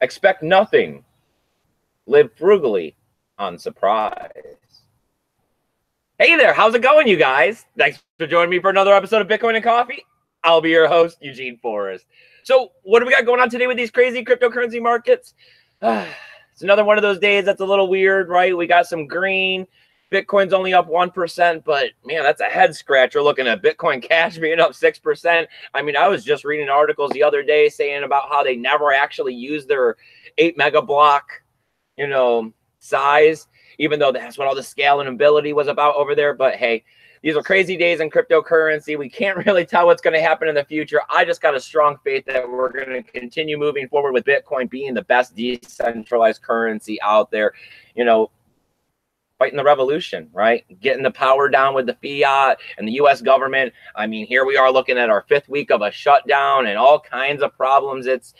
Expect nothing. Live frugally on surprise. Hey there, how's it going, you guys? Thanks for joining me for another episode of Bitcoin and Coffee. I'll be your host, Eugene Forrest. So what do we got going on today with these crazy cryptocurrency markets? It's another one of those days that's a little weird, right? We got some green. Bitcoin's only up 1%, but man, that's a head scratcher looking at Bitcoin Cash being up 6%. I mean, I was just reading articles the other day saying about how they never actually used their 8 mega block, size, even though that's what all the scalability was about over there. But hey, these are crazy days in cryptocurrency. We can't really tell what's going to happen in the future. I just got a strong faith that we're going to continue moving forward with Bitcoin being the best decentralized currency out there, fighting the revolution, right? Getting the power down with the fiat and the U.S. government. I mean, here we are looking at our 5th week of a shutdown and all kinds of problems it's,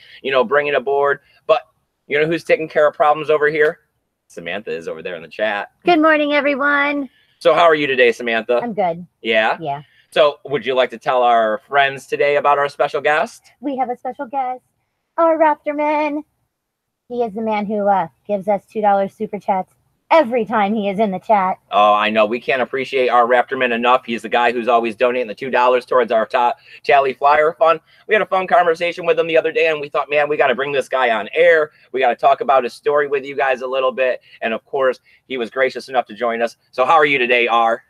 bringing aboard. But you know who's taking care of problems over here? Samantha is over there in the chat. Good morning, everyone. So how are you today, Samantha? I'm good. Yeah? Yeah. So would you like to tell our friends today about our special guest? We have a special guest, our Raptorman. He is the man who gives us $2 super chats every time he is in the chat. Oh, I know. We can't appreciate our Raptorman enough. He's the guy who's always donating the $2 towards our Tally Flyer Fund. We had a phone conversation with him the other day, and we thought, man, we got to bring this guy on air. We got to talk about his story with you guys a little bit. And, of course, he was gracious enough to join us. So how are you today, R?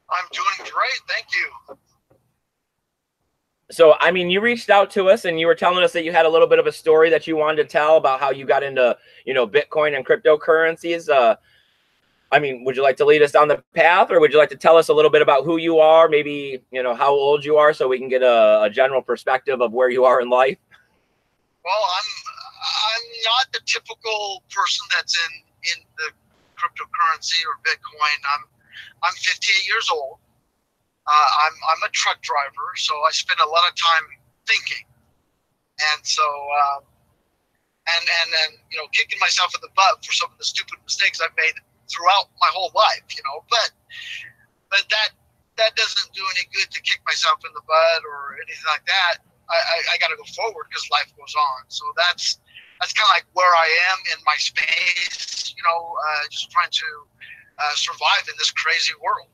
I'm doing great. Thank you. So, I mean, you reached out to us and you were telling us that you had a little bit of a story that you wanted to tell about how you got into, Bitcoin and cryptocurrencies. I mean, would you like to lead us down the path, or would you like to tell us a little bit about who you are, maybe, how old you are, so we can get a general perspective of where you are in life? Well, I'm not the typical person that's in the cryptocurrency or Bitcoin. I'm 58 years old. I'm a truck driver, so I spend a lot of time thinking, and so and kicking myself in the butt for some of the stupid mistakes I've made throughout my whole life, but that doesn't do any good to kick myself in the butt or anything like that. I got to go forward because life goes on. So that's kind of like where I am in my space, just trying to survive in this crazy world.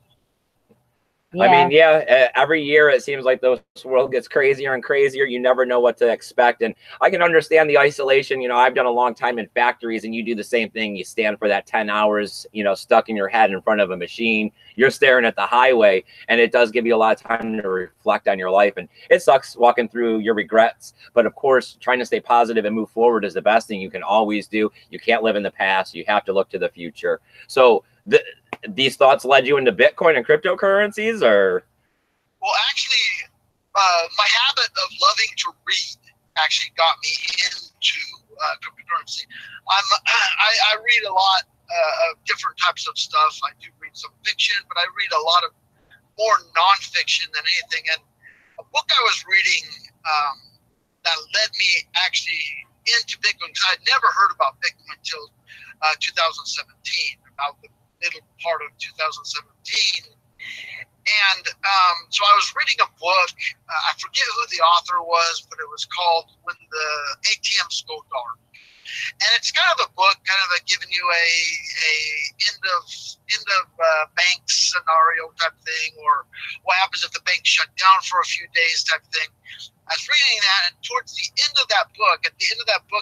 Yeah. I mean, yeah, every year it seems like the world gets crazier and crazier. You never know what to expect. And I can understand the isolation. I've done a long time in factories, and you do the same thing. You stand for that 10 hours, stuck in your head in front of a machine. You're staring at the highway, and it does give you a lot of time to reflect on your life. And it sucks walking through your regrets. But of course, trying to stay positive and move forward is the best thing you can always do. You can't live in the past. You have to look to the future. So these thoughts led you into Bitcoin and cryptocurrencies, or? Well, actually, my habit of loving to read actually got me into cryptocurrency. I read a lot of different types of stuff. I do read some fiction, but I read a lot of more nonfiction than anything. And a book I was reading that led me actually into Bitcoin, because I'd never heard about Bitcoin until 2017, about the middle part of 2017. And so I was reading a book. I forget who the author was, but it was called When the ATMs Go Dark. And it's kind of a book, kind of giving you a end of bank scenario type thing, or what happens if the bank shut down for a few days type thing. I was reading that, and towards the end of that book,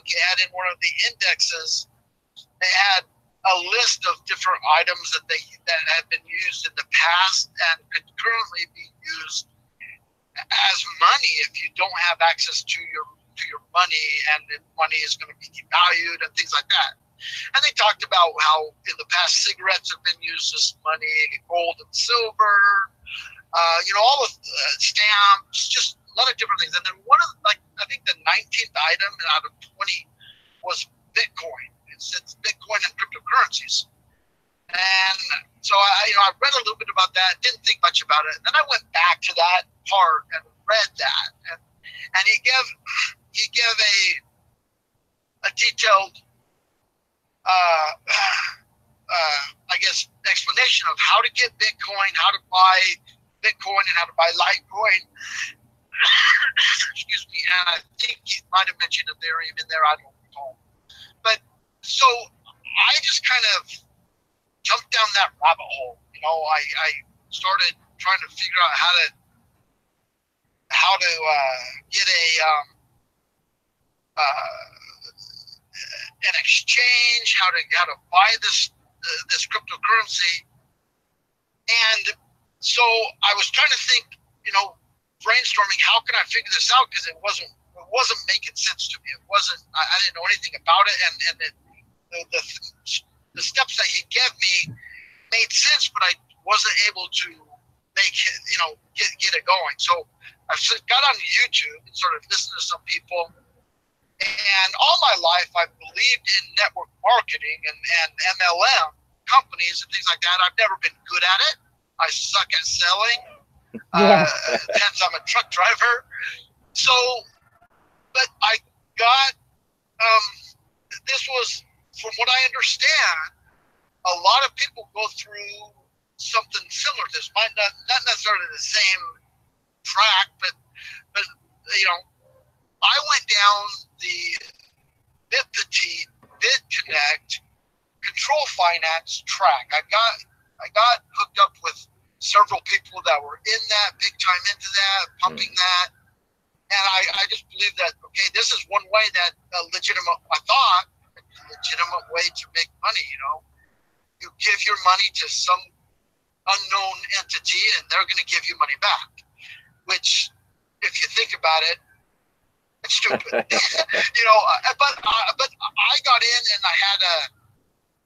it had in one of the indexes, they had a list of different items that have been used in the past and could currently be used as money if you don't have access to your money, and the money is going to be devalued and things like that. And they talked about how in the past cigarettes have been used as money, gold and silver, all of stamps, just a lot of different things. And then one of I think the 19th item out of 20 was Bitcoin. It said Bitcoin and cryptocurrencies. And so I read a little bit about that, didn't think much about it. And then I went back to that part and read that. And he gave a detailed explanation of how to get Bitcoin, how to buy Bitcoin, and how to buy Litecoin. Excuse me. And I think he might have mentioned Ethereum in there. I don't home. But so I just kind of jumped down that rabbit hole. You know, I started trying to figure out how to get an exchange, how to buy this cryptocurrency. And so I was trying to think, you know, brainstorming, how can I figure this out? Because it wasn't making sense to me. It wasn't. I didn't know anything about it, and the steps that he gave me made sense, but I wasn't able to make it, you know, get it going. So I got on YouTube and started listening to some people. And all my life, I've believed in network marketing and MLM companies and things like that. I've never been good at it. I suck at selling. Hence, I'm a truck driver. So, but I got, this was, from what I understand, a lot of people go through something similar to this. Might not necessarily the same track, but you know, I went down the BitConnect control finance track. I got hooked up with several people that were in that, big time into that, pumping that. And I just believed that, okay, this is one way that a legitimate way to make money, you know. You give your money to some unknown entity and they're going to give you money back, which, if you think about it, it's stupid. You know, but I got in and I had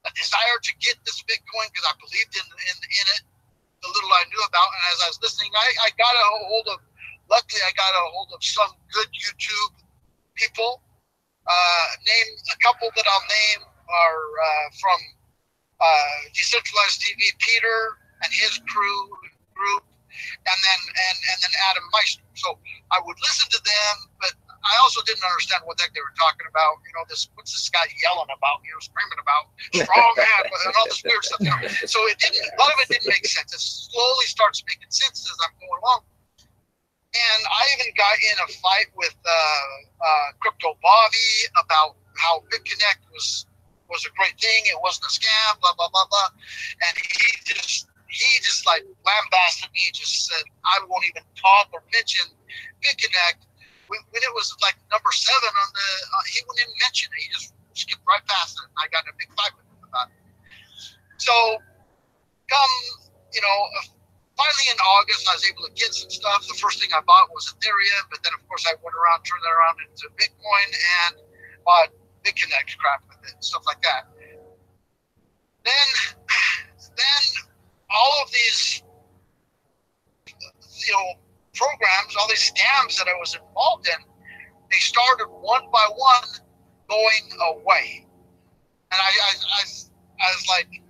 a desire to get this Bitcoin because I believed in it, the little I knew about. And as I was listening, I got luckily I got a hold of some good YouTube people. Name a couple that I'll name are from Decentralized TV, Peter and his group, and then Adam Meister. So I would listen to them, but I also didn't understand what the heck they were talking about. You know, what's this guy yelling about? You know, screaming about strong man and all this weird stuff. You know, so a lot of it didn't make sense. It slowly starts making sense as I'm going along. And I even got in a fight with Crypto Bobby about how BitConnect was a great thing. It wasn't a scam, blah, blah, blah, blah. And he just like lambasted me, just said, I won't even talk or mention BitConnect. When it was like number 7 on the, he wouldn't even mention it. He just skipped right past it. And I got in a big fight with him about it. So come, you know, finally in August, I was able to get some stuff. The first thing I bought was Ethereum, but then of course I went around, turned that around into Bitcoin and bought BitConnect crap with it, stuff like that. Then all of these, you know, programs, all these scams that I was involved in, they started one by one going away. And I was like,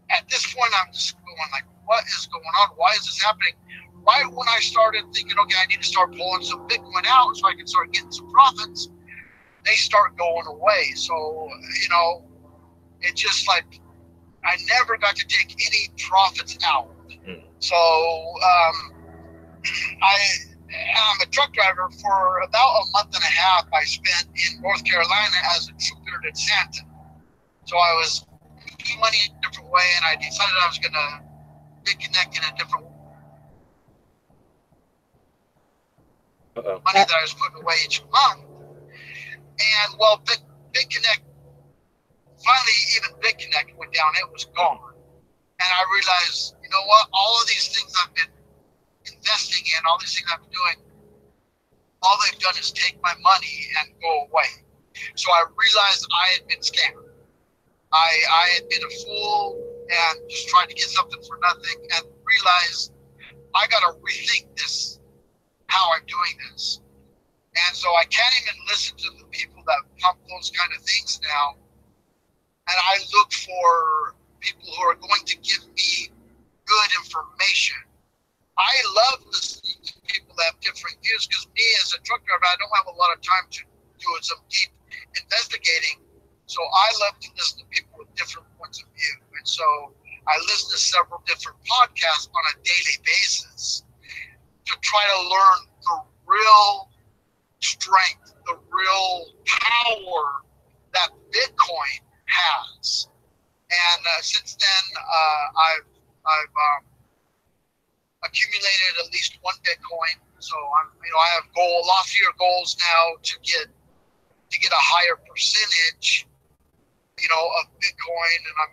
at this point, I'm just going like, what is going on? Why is this happening? Right when I started thinking, okay, I need to start pulling some Bitcoin out so I can start getting some profits, they start going away. So, you know, it just like, I never got to take any profits out. So, I'm a truck driver. For about a month and a half, I spent in North Carolina as a trooper at Santa. So I was making money in a different way, and I decided I was going to BitConnect in a different way. Money that I was putting away each month. And well, BitConnect, finally, even BitConnect went down. It was gone. And I realized, you know what? All of these things I've been investing in, all these things I've been doing, all they've done is take my money and go away. So I realized I had been scammed. I had been a fool and just trying to get something for nothing, and realized I got to rethink this, how I'm doing this. And so I can't even listen to the people that pump those kind of things now. And I look for people who are going to give me good information. I love listening to people that have different views, because me as a truck driver, I don't have a lot of time to do some deep investigating. So I love to listen to people with different points of view. And so I listen to several different podcasts on a daily basis to try to learn the real strength, the real power that Bitcoin has. And since then, I've accumulated at least one Bitcoin. So I have loftier goals now to get a higher percentage, of Bitcoin, and I'm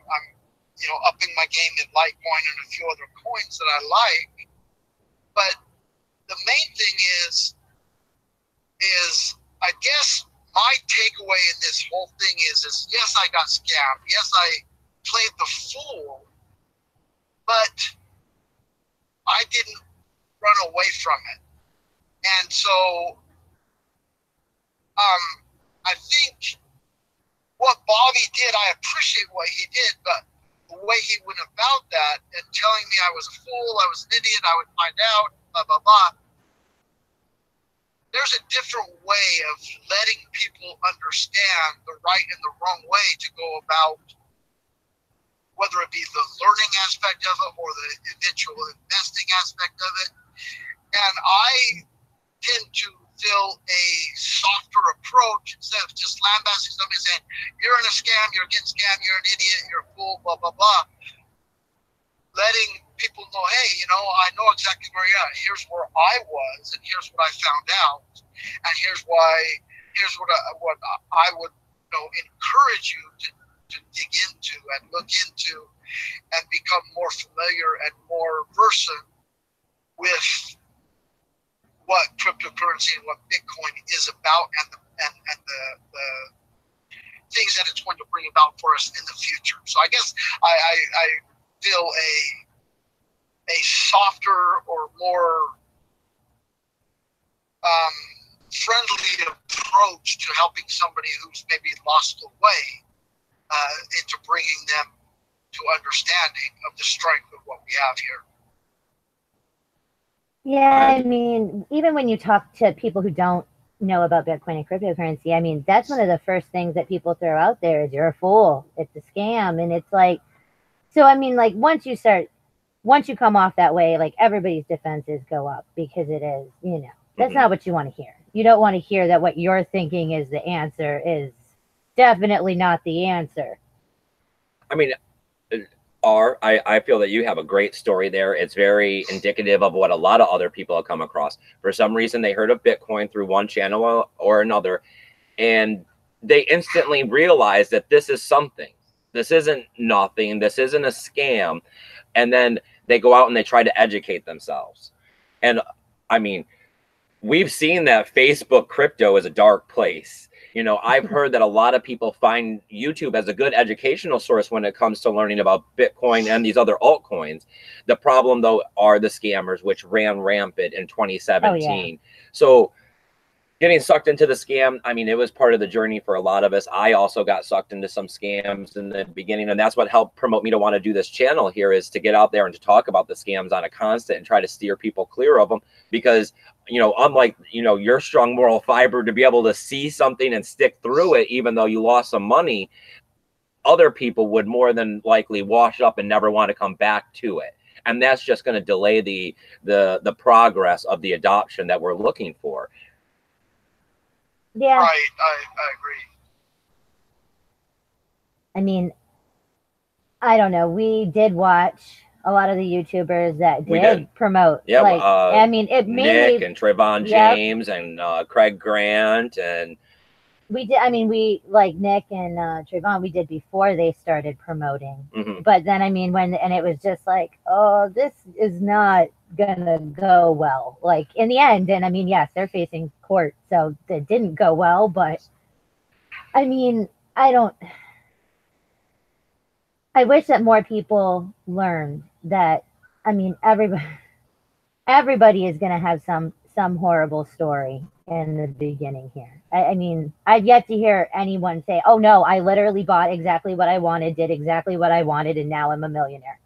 upping my game in Litecoin and a few other coins that I like. But the main thing is I guess my takeaway in this whole thing is yes, I got scammed. Yes, I played the fool, but I didn't run away from it. And so I think what Bobby did, I appreciate what he did, but the way he went about that and telling me I was a fool, I was an idiot, I would find out, blah, blah, blah. There's a different way of letting people understand the right and the wrong way to go about, whether it be the learning aspect of it or the eventual investing aspect of it. And I tend to feel a softer approach instead of just lambasting somebody saying, you're in a scam, you're getting scammed, you're an idiot, you're a fool, blah, blah, blah. Letting people know, hey, I know exactly where you're at. Here's where I was, and here's what I found out. And here's what I would encourage you to dig into and look into and become more familiar and more versant with what cryptocurrency and what Bitcoin is about and the things that it's going to bring about for us in the future. So I guess I feel a softer or more friendly approach to helping somebody who's maybe lost the way into bringing them to understanding of the strength of what we have here. Yeah, even when you talk to people who don't know about Bitcoin and cryptocurrency, that's one of the first things that people throw out there is you're a fool, it's a scam. And it's like, so once you come off that way, like everybody's defenses go up because it is, that's not what you want to hear. You don't want to hear that what you're thinking is the answer is definitely not the answer. I feel that you have a great story there. It's very indicative of what a lot of other people have come across. For some reason, they heard of Bitcoin through one channel or another, and they instantly realized that this is something. This isn't nothing. This isn't a scam. And then they go out and they try to educate themselves. And we've seen that Facebook crypto is a dark place. I've heard that a lot of people find YouTube as a good educational source when it comes to learning about Bitcoin and these other altcoins. The problem, though, are the scammers, which ran rampant in 2017. Oh, yeah. So getting sucked into the scam, it was part of the journey for a lot of us. I also got sucked into some scams in the beginning, and that's what helped promote me to want to do this channel here, is to get out there and to talk about the scams on a constant and try to steer people clear of them. Because unlike, your strong moral fiber to be able to see something and stick through it, even though you lost some money, other people would more than likely wash up and never want to come back to it. And that's just going to delay the progress of the adoption that we're looking for. Yeah. Right. I agree. I don't know. We did watch a lot of the YouTubers that did promote. Yeah, it mainly Nick and Trayvon James and Craig Grant, and we did. We like Nick and Trayvon. We did before they started promoting. Mm-hmm. But then it was just like, oh, this is not gonna go well. Like in the end, and yes, they're facing court, so it didn't go well. But I wish that more people learned that, everybody is going to have some horrible story in the beginning here. I've yet to hear anyone say, oh no, I literally bought exactly what I wanted, did exactly what I wanted, and now I'm a millionaire.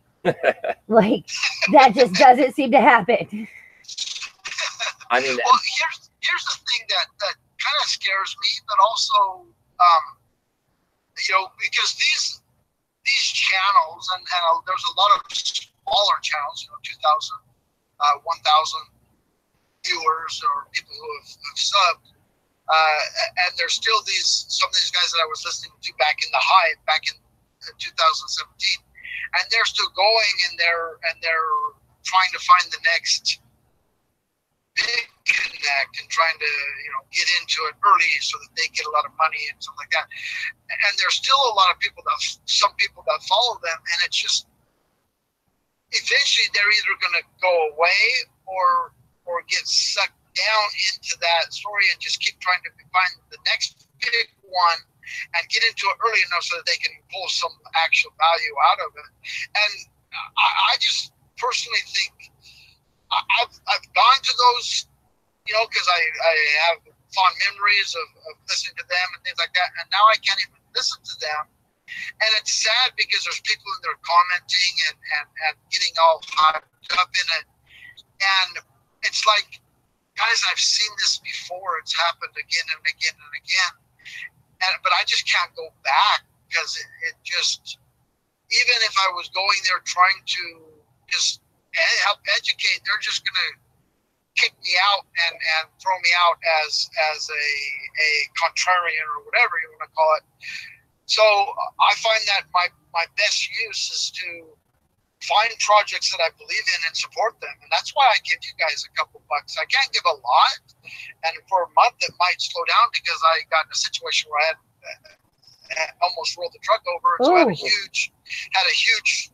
Like, that just doesn't seem to happen. Well, here's the thing that kind of scares me, but also, because these channels, and there's a lot of smaller channels, 2,000, 1,000 viewers or people who have subbed, And there's still some of these guys that I was listening to back in the Hive, back in 2017, and they're still going, and they're trying to find the next big connect and trying to get into it early so that they get a lot of money and stuff like that. And there's still a lot of some people that follow them, and it's just eventually they're either going to go away or get sucked down into that story and just keep trying to find the next big one and get into it early enough so that they can pull some actual value out of it. And I just personally think I've gone to those, because I have fond memories of listening to them and things like that, and now I can't even listen to them. And it's sad because there's people in there commenting and getting all hyped up in it. And it's like, guys, I've seen this before. It's happened again and again and again. But I just can't go back because it just, even if I was going there trying to just help educate, they're just going to kick me out and throw me out as a contrarian or whatever you want to call it. So I find that my best use is to find projects that I believe in and support them. And that's why I give you guys a couple bucks. I can't give a lot. And for a month, it might slow down because I got in a situation where I had almost rolled the truck over. And so I had a huge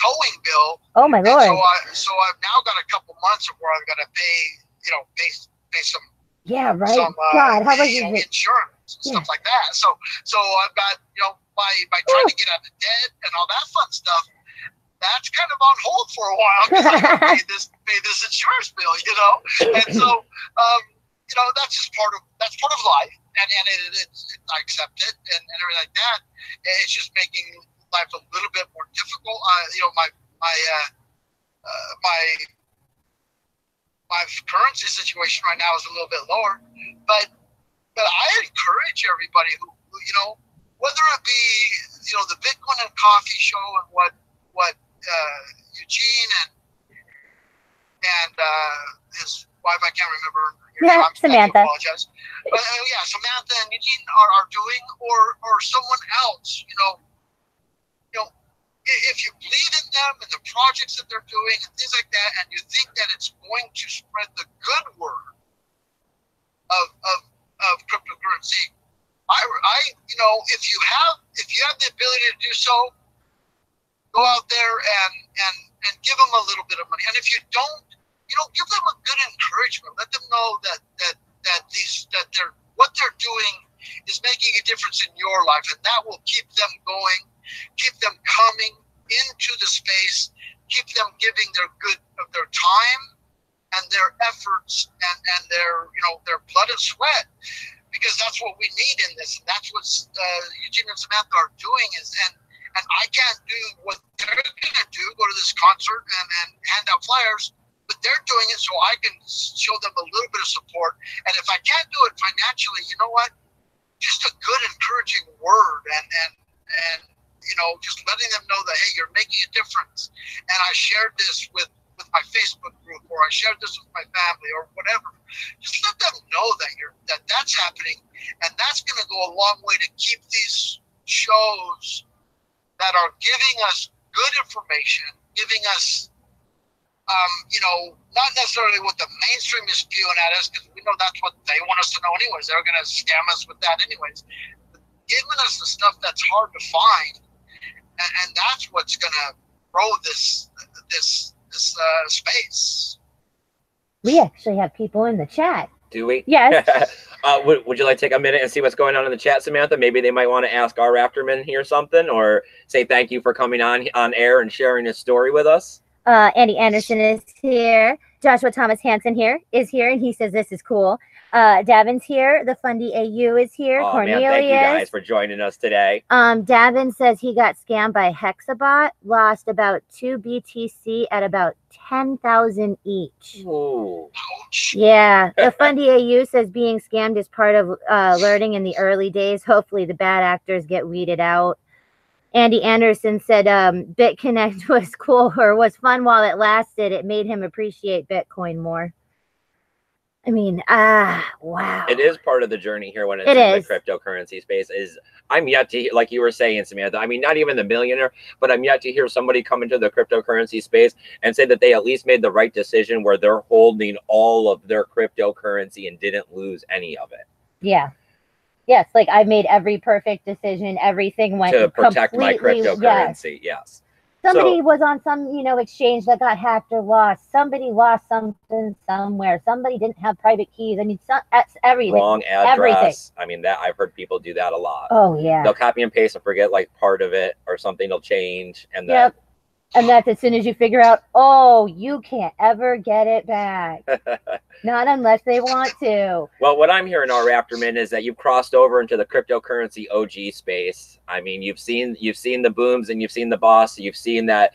towing bill. Oh my Lord. So I've now got a couple months of where I've got to pay some. Yeah, right. Some, God, how much is it? Insurance and stuff like that. So I've got, by trying to get out of debt and all that fun stuff, that's kind of on hold for a while because I got to pay this insurance bill, And so, that's just part of life, and I accept it and everything like that. It's just making life a little bit more difficult. My currency situation right now is a little bit lower, but I encourage everybody who whether it be the Bitcoin and Coffee show and what Eugene and his wife, I can't remember. Samantha. I apologize. But Samantha and Eugene are doing, or someone else. If you believe in them and the projects that they're doing and things like that, and you think that it's going to spread the good word of cryptocurrency, if you have the ability to do so, go out there and give them a little bit of money. And if you don't, give them a good encouragement. Let them know that what they're doing is making a difference in your life, and that will keep them going, keep them coming into the space, keep them giving their time and their efforts and their blood and sweat, because that's what we need in this, and that's what Eugene and Samantha are doing. And I can't do what they're going to do, go to this concert and hand out flyers, but they're doing it so I can show them a little bit of support. And if I can't do it financially, you know what? Just a good encouraging word and just letting them know that, hey, you're making a difference. And I shared this with my Facebook group, or I shared this with my family, or whatever. Just let them know that that's happening, and that's going to go a long way to keep these shows that are giving us good information, giving us, not necessarily what the mainstream is spewing at us, because we know that's what they want us to know anyways. They're going to scam us with that anyways. But giving us the stuff that's hard to find, and that's what's going to grow this space. We actually have people in the chat. Do we? Yes. Would you like to take a minute and see what's going on in the chat, Samantha? Maybe they might want to ask our Afterman here something, or say thank you for coming on air and sharing his story with us. Andy Anderson is here. Joshua Thomas Hansen is here, and he says this is cool. Davin's here. The Fundy AU is here. Oh, Cornelius. man, thank you guys for joining us today. Davin says he got scammed by Hexabot, lost about 2 BTC at about 10,000 each. Ooh. Yeah. The Fundy AU says being scammed is part of learning in the early days. Hopefully the bad actors get weeded out. Andy Anderson said BitConnect was cool, or was fun while it lasted. It made him appreciate Bitcoin more. I mean, wow. It is part of the journey here when it's It in is. the cryptocurrency space. Is I'm yet to, like you were saying, Samantha, I mean, not even the millionaire, but I'm yet to hear somebody come into the cryptocurrency space and say that they at least made the right decision where they're holding all of their cryptocurrency and didn't lose any of it. Yeah. Yes, like I made every perfect decision. Everything went to protect my completely. cryptocurrency. Yes. Somebody was on some, exchange that got hacked or lost. Somebody lost something somewhere. Somebody didn't have private keys. I mean, that's everything. Wrong address. Everything. I mean, that I've heard people do that a lot. Oh yeah. They'll copy and paste and forget like part of it, or something will change, and then. Yep. And that's as soon as you figure out, oh, you can't ever get it back. Not unless they want to. Well, what I'm hearing, our Raptorman, is that you've crossed over into the cryptocurrency OG space. I mean, you've seen the booms and you've seen the boss. You've seen that,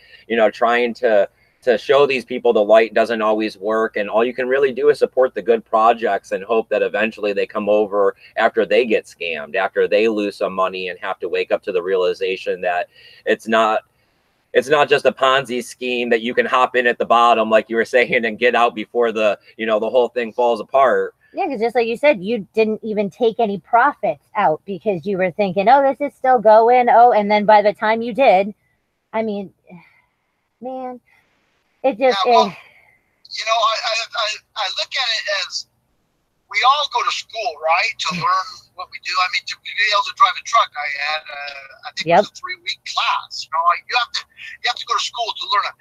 trying to show these people the light doesn't always work. And all you can really do is support the good projects and hope that eventually they come over after they get scammed, after they lose some money and have to wake up to the realization that it's not just a Ponzi scheme that you can hop in at the bottom, like you were saying, and get out before the whole thing falls apart. Yeah, because just like you said, you didn't even take any profits out because you were thinking, oh, this is still going. Oh, and then by the time you did, I mean, man, it just. Yeah, well, I look at it as we all go to school, right, to learn what we do. I mean, to be able to drive a truck, I had, I think it was a 3-week class. You have to go to school to learn it.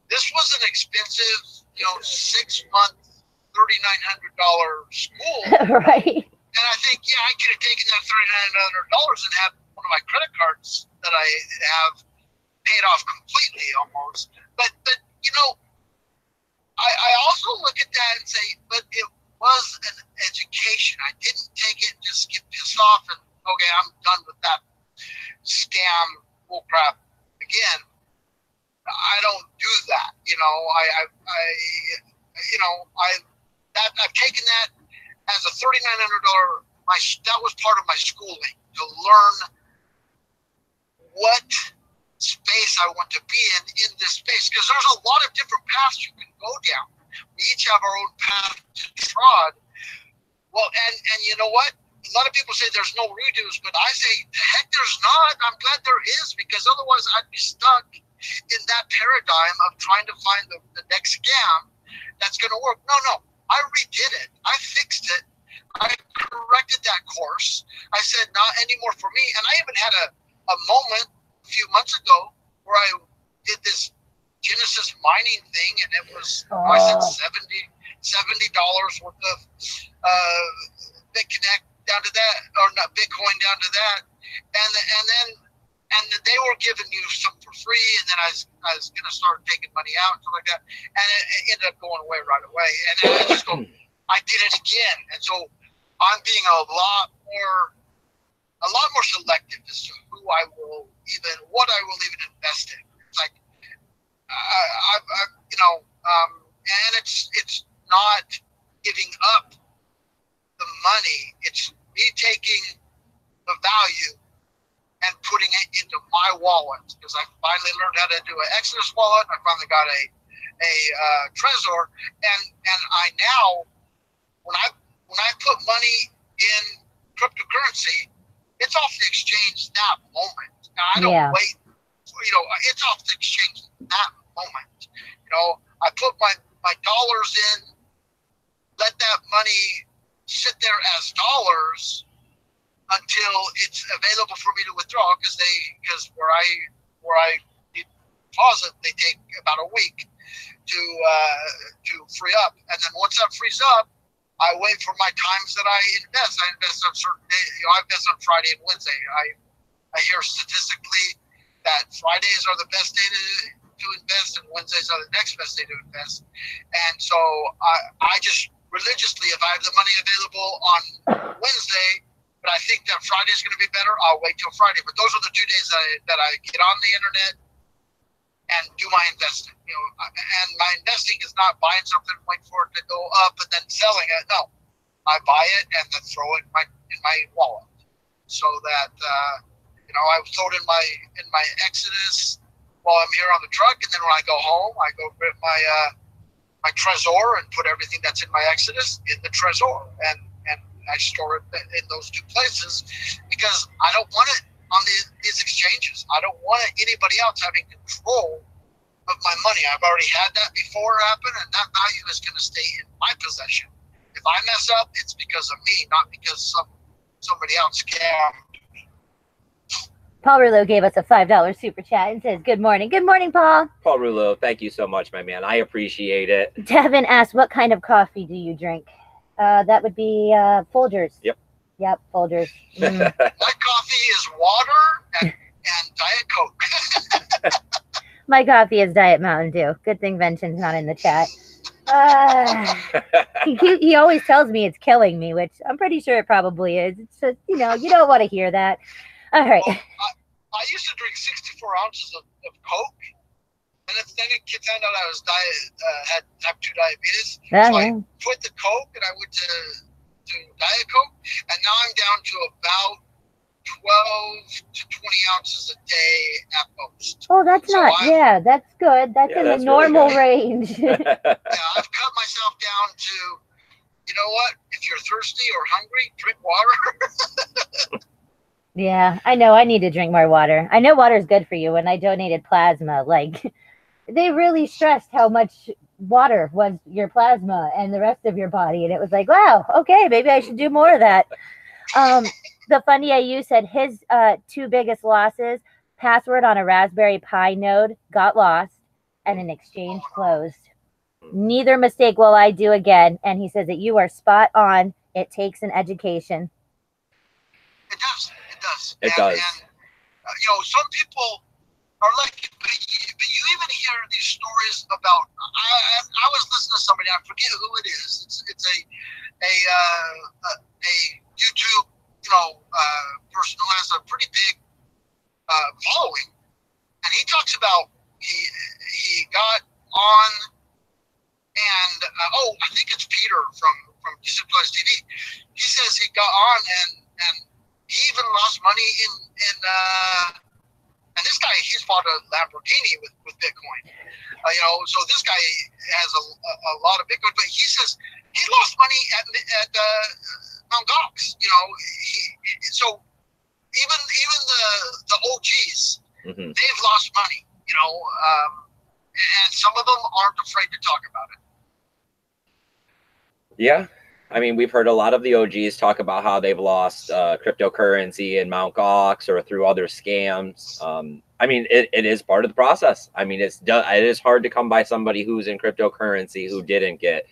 This was an expensive, 6-month, $3,900 school. Right. And I think, I could have taken that $3,900 and had one of my credit cards that I have paid off completely almost. But I also look at that and say, but it was an education. I didn't take it and just get pissed off and, okay, I'm done with that scam bullcrap again. I don't do that. I've taken that as a $3,900. That was part of my schooling to learn what space I want to be in this space, because there's a lot of different paths you can go down. We each have our own path to trod. Well, and you know what? A lot of people say there's no redos, but I say, the heck, there's not. I'm glad there is, because otherwise I'd be stuck in that paradigm of trying to find the next scam that's going to work. No, I redid it. I fixed it. I corrected that course. I said, not anymore for me. And I even had a moment a few months ago where I did this Genesis mining thing, and it was, I said $70 worth of BitConnect down to that, or not Bitcoin down to that, and they were giving you some for free, and then I was gonna start taking money out and stuff like that, and it ended up going away right away, and then I just go, I did it again, and so I'm being a lot more selective as to what I will even invest in. It's like, and it's not giving up the money. It's me taking the value and putting it into my wallet, because I finally learned how to do an Exodus wallet. I finally got a Trezor, and I now, when I put money in cryptocurrency, it's off the exchange that moment. I don't wait. It's off the exchange that moment. I put my dollars in, let that money sit there as dollars until it's available for me to withdraw, because where I deposit, they take about a week to free up, and then once that frees up, I wait for my times that I invest. I invest on certain days. I invest on Friday and Wednesday. I hear statistically that Fridays are the best day to invest, and Wednesdays are the next best day to invest. And so I just religiously, if I have the money available on Wednesday, but I think that Friday is going to be better, I'll wait till Friday. But those are the 2 days that I get on the internet and do my investing. And my investing is not buying something, wait for it to go up, and then selling it. No, I buy it and then throw it in my wallet, so that I throw it in my Exodus while I'm here on the truck, and then when I go home, I go grab my Trezor and put everything that's in my Exodus in the Trezor, and I store it in those two places because I don't want it on these exchanges. I don't want anybody else having control of my money. I've already had that before happen, and that value is going to stay in my possession. If I mess up, it's because of me, not because somebody else scammed. Paul Rulo gave us a $5 super chat and says, good morning. Good morning, Paul. Paul Rulo, thank you so much, my man. I appreciate it. Devin asked, what kind of coffee do you drink? That would be Folgers. Yep. Yep, Folgers. My coffee is water and Diet Coke. My coffee is Diet Mountain Dew. Good thing Vention's not in the chat. He always tells me it's killing me, which I'm pretty sure it probably is. It's just, you don't want to hear that. All right. Well, I used to drink 64 ounces of Coke, and then it found out I was had type 2 diabetes. So I quit the Coke and I went to Diet Coke, and now I'm down to about 12 to 20 ounces a day at most. Oh, that's that's good. That's in the normal range. Yeah, I've cut myself down to, you know what? If you're thirsty or hungry, drink water. Yeah, I know. I need to drink more water. I know water is good for you. When I donated plasma, they really stressed how much water was your plasma and the rest of your body. And it was like, wow, okay, maybe I should do more of that. The Funny AU said his 2 biggest losses, password on a Raspberry Pi node got lost and an exchange closed. Neither mistake will I do again. And he says that you are spot on. It takes an education. It does. It does. And some people are like, but you even hear these stories about. I was listening to somebody. I forget who it is. It's a YouTube person who has a pretty big following, and he talks about he got on, and I think it's Peter from Disney Plus TV. He says he got on and he even lost money and this guy, he's bought a Lamborghini with Bitcoin. So this guy has a lot of Bitcoin, but he says he lost money at Mount Gox. So even the OGs, they've lost money. And some of them aren't afraid to talk about it. Yeah. I mean, we've heard a lot of the OGs talk about how they've lost cryptocurrency in Mt. Gox or through other scams. I mean, it is part of the process. I mean, it is hard to come by somebody who's in cryptocurrency who didn't get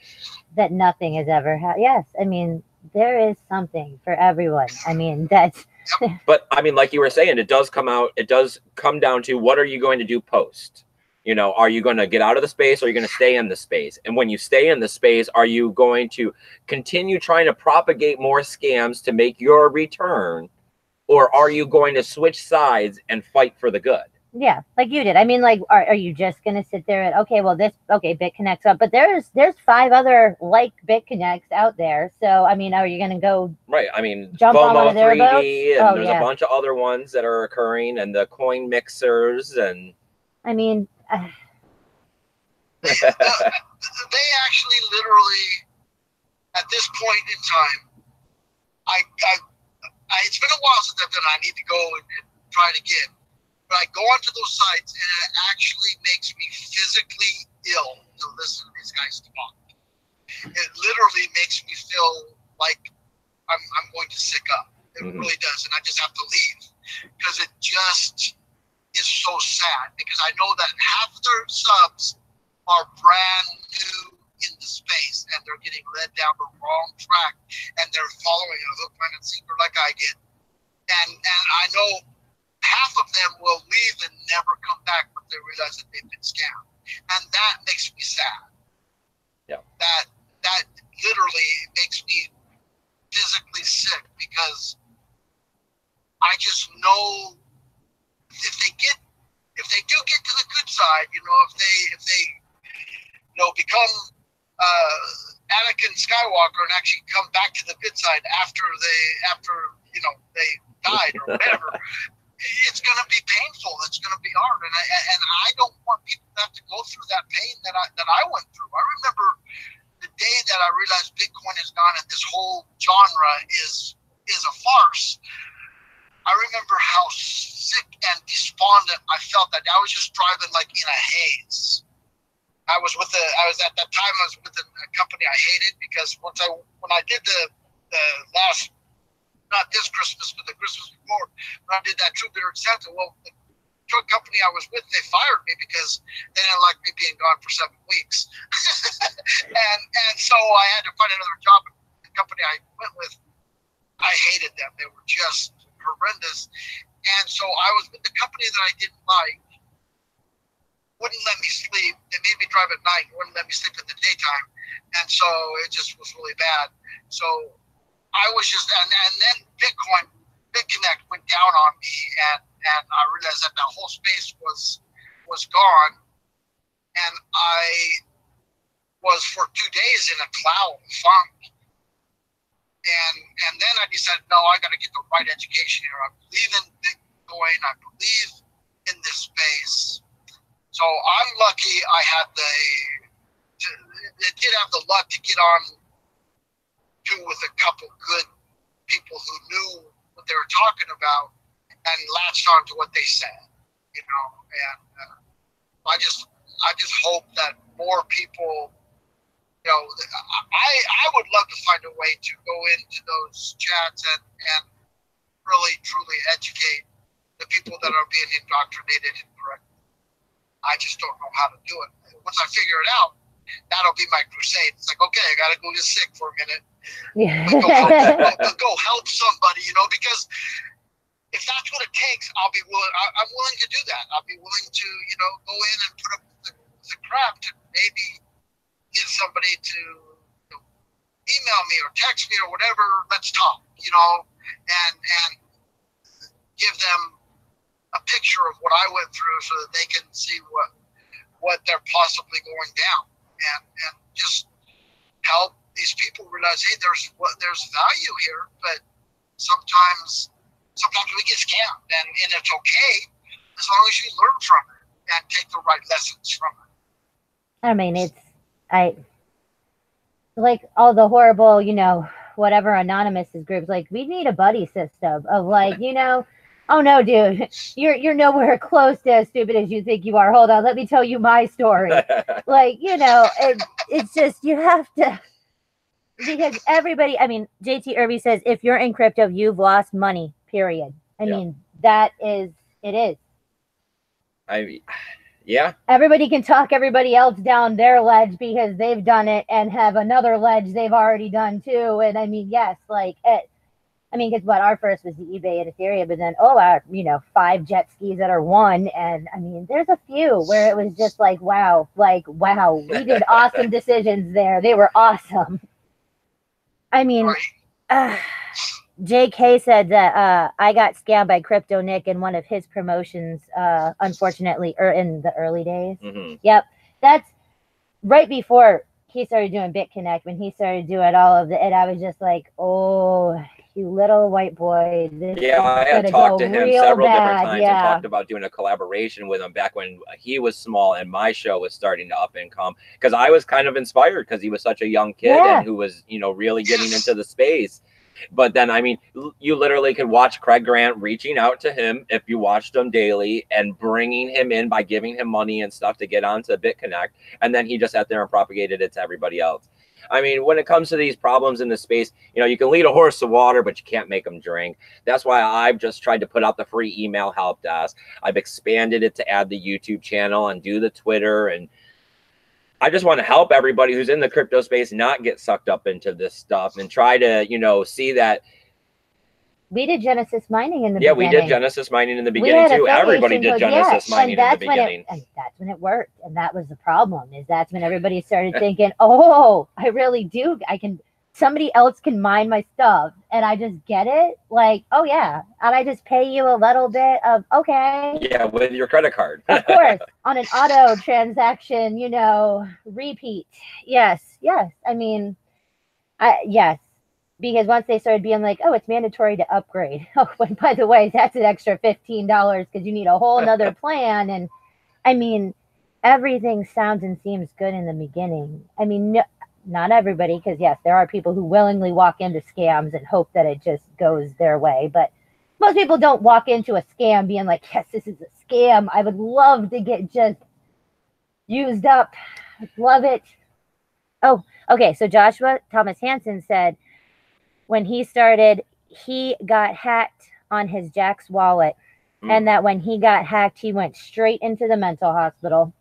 that. Nothing has ever happened. Yes, I mean, there is something for everyone. I mean, that's. But I mean, like you were saying, it does come down to what are you going to do post? Are you going to get out of the space or are you going to stay in the space? And when you stay in the space, are you going to continue trying to propagate more scams to make your return? Or are you going to switch sides and fight for the good? Yeah, like you did. I mean, are you just going to sit there and, BitConnect's up, but there's 5 other BitConnects out there. So, I mean, are you going to go right? I mean, jump on one FOMO of their 3D, boats? and there's a bunch of other ones that are occurring, and the coin mixers, and I mean, they actually literally at this point in time, it's been a while since I've done it. I need to go and try it again. But I go onto those sites and it actually makes me physically ill to listen to these guys talk. It literally makes me feel like I'm going to sick up. It really does. And I just have to leave because it just is so sad because I know that half their subs are brand new in the space and they're getting led down the wrong track and they're following a hook, line, and sinker like I did. And I know half of them will leave and never come back when they realize that they've been scammed. And that makes me sad. Yeah. That literally makes me physically sick because I just know if they do get to the good side, if they become Anakin Skywalker and actually come back to the good side after they died or whatever, it's going to be painful. It's going to be hard, and I don't want people to have to go through that pain that I went through. I remember the day that I realized Bitcoin is gone and this whole genre is a farce. I remember how sick and despondent I felt. That I was just driving like in a haze. I was at that time I was with a company I hated, because when I did the last, not this Christmas, but the Christmas before, when I did that True Bitter Santa, well, the truck company I was with, they fired me because they didn't like me being gone for 7 weeks. and so I had to find another job. The company I went with, I hated them. They were just horrendous. And so I was with the company that I didn't like, wouldn't let me sleep. They made me drive at night, wouldn't let me sleep in the daytime. And so it just was really bad. So I was just, and then BitConnect went down on me, and I realized that whole space was gone, and I was for 2 days in a cloud of funk, and then I decided, no, I got to get the right education here. I believe in Bitcoin. I believe in this space. So I'm lucky I had did have the luck to get on with a couple good people who knew what they were talking about and latched on to what they said, and I just hope that more people, I would love to find a way to go into those chats and really truly educate the people that are being indoctrinated incorrectly. I just don't know how to do it. Once I figure it out, that'll be my crusade. It's like, okay, I got to go get sick for a minute. Yeah. But go help somebody, because if that's what it takes, I'll be willing. I'm willing to do that. I'll be willing to, go in and put up the crap to maybe get somebody to email me or text me or whatever. Let's talk, and give them a picture of what I went through so that they can see what they're possibly going down, and just help these people realize, hey, there's value here, but sometimes we get scammed, and it's okay as long as you learn from it and take the right lessons from it. I mean, like all the horrible, whatever anonymous groups, like we need a buddy system of like, oh no, dude, you're nowhere close to as stupid as you think you are. Hold on, let me tell you my story. Like, it's just, you have to, because everybody, I mean, JT Irby says, if you're in crypto, you've lost money, period. I mean, it is. Yeah. Everybody can talk everybody else down their ledge because they've done it and have another ledge they've already done too. And I mean, yes, like it. I mean, because our first was the eBay and Ethereum, but then, our, 5 jet skis that are one. And I mean, there's a few where it was just like, wow, we did awesome decisions there. They were awesome. I mean, JK said that I got scammed by Crypto Nick in one of his promotions, unfortunately, in the early days. Mm-hmm. Yep. That's right before he started doing BitConnect, when he started doing all of it. I was just like, oh, you little white boy. I had talked to him several different times and talked about doing a collaboration with him back when he was small and my show was starting to up and come, because I was kind of inspired because he was such a young kid and who was, really getting into the space. But then, I mean, you literally could watch Craig Grant reaching out to him if you watched him daily and bringing him in by giving him money and stuff to get onto BitConnect. And then he just sat there and propagated it to everybody else. I mean, when it comes to these problems in the space, you can lead a horse to water, but you can't make them drink. That's why I've just tried to put out the free email help desk. I've expanded it to add the YouTube channel and do the Twitter. And I just want to help everybody who's in the crypto space not get sucked up into this stuff and try to, see that. We did Genesis mining in the beginning. Yeah, we did Genesis mining in the beginning too. Everybody did Genesis mining in the beginning. And that's when it worked. And that was the problem, is that's when everybody started thinking, oh, I really do. Somebody else can mine my stuff and I just get it. Like, oh yeah. And I just pay you a little bit of, okay. Yeah, with your credit card. Of course. On an auto transaction, repeat. Yes. I mean, yes. because once they started being like, oh, it's mandatory to upgrade. Oh, and by the way, that's an extra $15 because you need a whole nother plan. And I mean, everything sounds and seems good in the beginning. I mean, no, not everybody, because yes, there are people who willingly walk into scams and hope that it just goes their way. But most people don't walk into a scam being like, yes, this is a scam. I would love to get just used up. Love it. Oh, okay. So Joshua Thomas Hansen said when he started, he got hacked on his Jack's wallet. And that when he got hacked, he went straight into the mental hospital.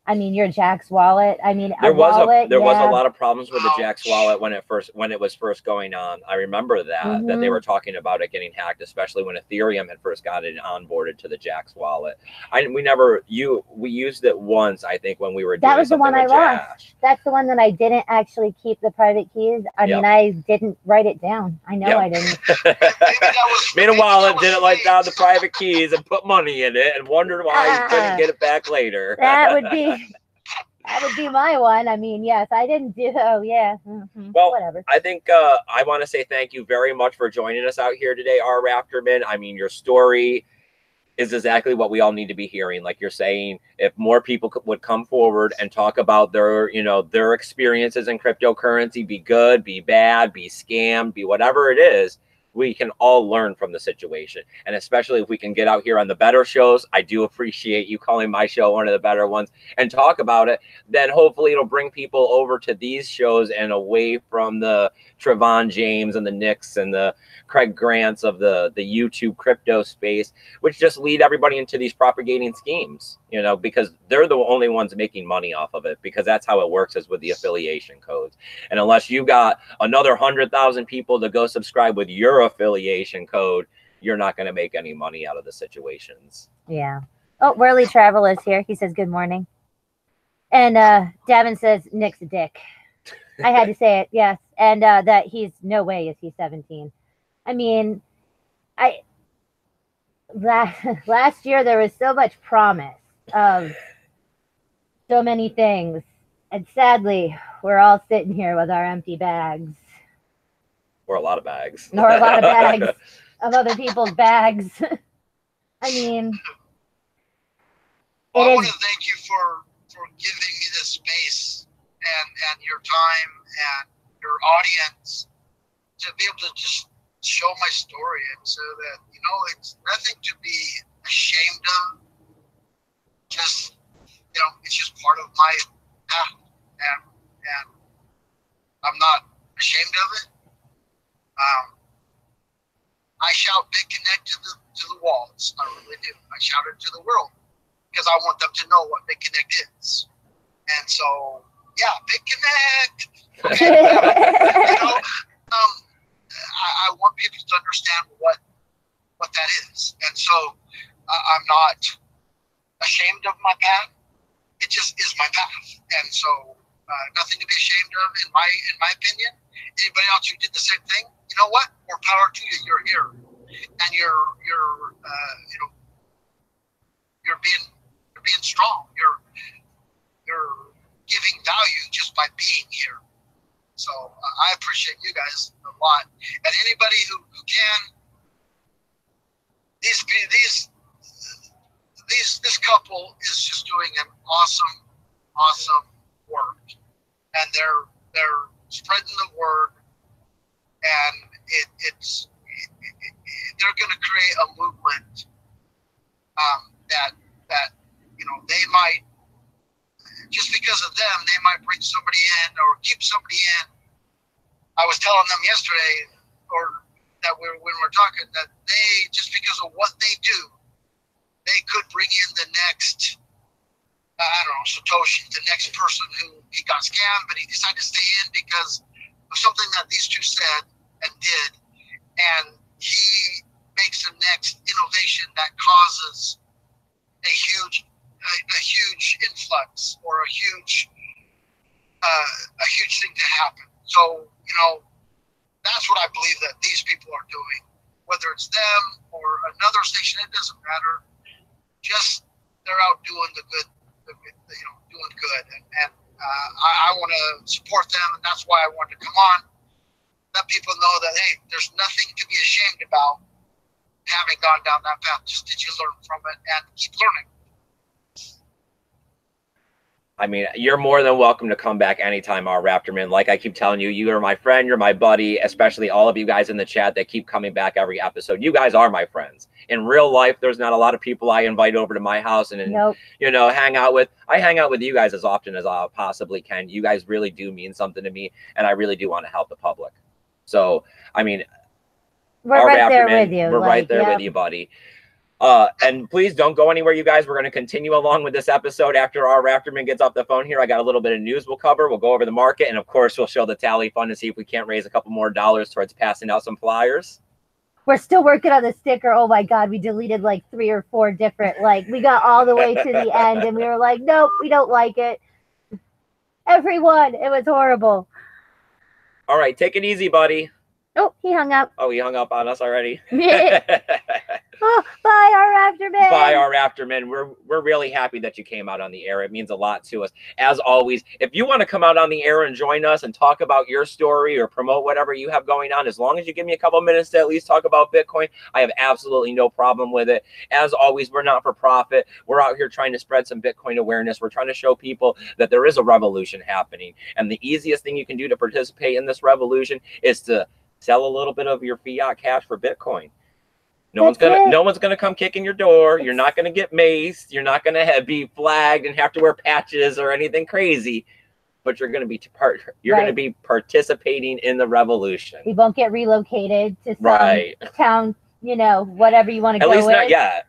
I mean, your Jack's wallet. I mean, there was a lot of problems with the Jack's wallet when it was first going on. I remember that they were talking about it getting hacked, especially when Ethereum had first got it onboarded to the Jack's wallet. We used it once, I think, when we were doing that was the one I lost. Jash. That's the one that I didn't actually keep the private keys. I mean, I didn't write it down. I know I didn't. Made a wallet, didn't write down the private keys, and put money in it, and wondered why you couldn't get it back later. That would be my one. I mean, yes, I didn't do. Oh, yeah. Well, whatever. I think I want to say thank you very much for joining us out here today, R. Rafterman. I mean, your story is exactly what we all need to be hearing. Like you're saying, if more people would come forward and talk about their experiences in cryptocurrency, be good, be bad, be scammed, be whatever it is, we can all learn from the situation. And especially if we can get out here on the better shows, I do appreciate you calling my show one of the better ones, and talk about it, then hopefully it'll bring people over to these shows and away from the Trevon James and the Nicks and the Craig Grants of the YouTube crypto space, which just lead everybody into these propagating schemes, because they're the only ones making money off of it, because that's how it works, is with the affiliation codes. And unless you got another 100,000 people to go subscribe with your affiliation code, you're not going to make any money out of the situations. Yeah. Oh, Whirly Travel is here. He says good morning. And Davin says Nick's a dick. I had to say it, yes. And that he's no way is he 17. I mean, last year there was so much promise of so many things, and sadly, we're all sitting here with our empty bags. Or a lot of bags. Or a lot of bags of other people's bags. I mean, I want to thank you for giving me this space and your time and your audience to be able to just show my story, and so that it's nothing to be ashamed of. Just it's just part of my path, and I'm not ashamed of it. I shout Big Connect to the walls. I really do. I shout it to the world because I want them to know what Big Connect is. And so, yeah, Big Connect. Okay. I want people to understand what that is. And so I'm not ashamed of my path. It just is my path. And so nothing to be ashamed of in my opinion. Anybody else who did the same thing, you know what? More power to you. You're here. And you're being strong. You're giving value just by being here. So I appreciate you guys a lot, and anybody who can. This couple is just doing an awesome work, and they're spreading the word, and they're going to create a movement that they might. Just because of them, they might bring somebody in or keep somebody in. I was telling them yesterday, or that when we're talking, that they, just because of what they do, they could bring in the next, I don't know, Satoshi, the next person who he got scammed, but he decided to stay in because of something that these two said and did. And he makes the next innovation that causes a huge influx or a huge thing to happen. So that's what I believe that these people are doing. Whether it's them or another station, it doesn't matter. Just they're out doing doing good, and I want to support them, and that's why I wanted to come on. let people know that, hey, there's nothing to be ashamed about having gone down that path. Just did you learn from it and keep learning. I mean, you're more than welcome to come back anytime, our Raptorman. Like I keep telling you, you are my friend, you're my buddy, especially all of you guys in the chat that keep coming back every episode. You guys are my friends. In real life, there's not a lot of people I invite over to my house and, nope. you know, hang out with. I hang out with you guys as often as I possibly can. You guys really do mean something to me, and I really do want to help the public. So, I mean, we're right there with you. We're right there with you, buddy. And please don't go anywhere, you guys. We're going to continue along with this episode after our Raptorman gets off the phone here. I got a little bit of news we'll cover. We'll go over the market, and of course, we'll show the tally fund to see if we can't raise a couple more dollars towards passing out some flyers. We're still working on the sticker. Oh my God, we deleted like 3 or 4 different, like we got all the way to the end and we were like, nope, we don't like it. Everyone, it was horrible. All right, take it easy, buddy. Oh, he hung up. Oh, he hung up on us already. Oh, bye, our Raptorman. Bye, our Raptorman. We're really happy that you came out on the air. It means a lot to us. As always, if you want to come out on the air and join us and talk about your story or promote whatever you have going on, as long as you give me a couple minutes to at least talk about Bitcoin, I have absolutely no problem with it. As always, we're not for profit. We're out here trying to spread some Bitcoin awareness. We're trying to show people that there is a revolution happening. And the easiest thing you can do to participate in this revolution is to sell a little bit of your fiat cash for Bitcoin. No one's gonna come kicking your door. You're not gonna get maced. You're not gonna be flagged and have to wear patches or anything crazy. But you're gonna be gonna be participating in the revolution. We won't get relocated to some town, you know, whatever you want to go with. At least not yet.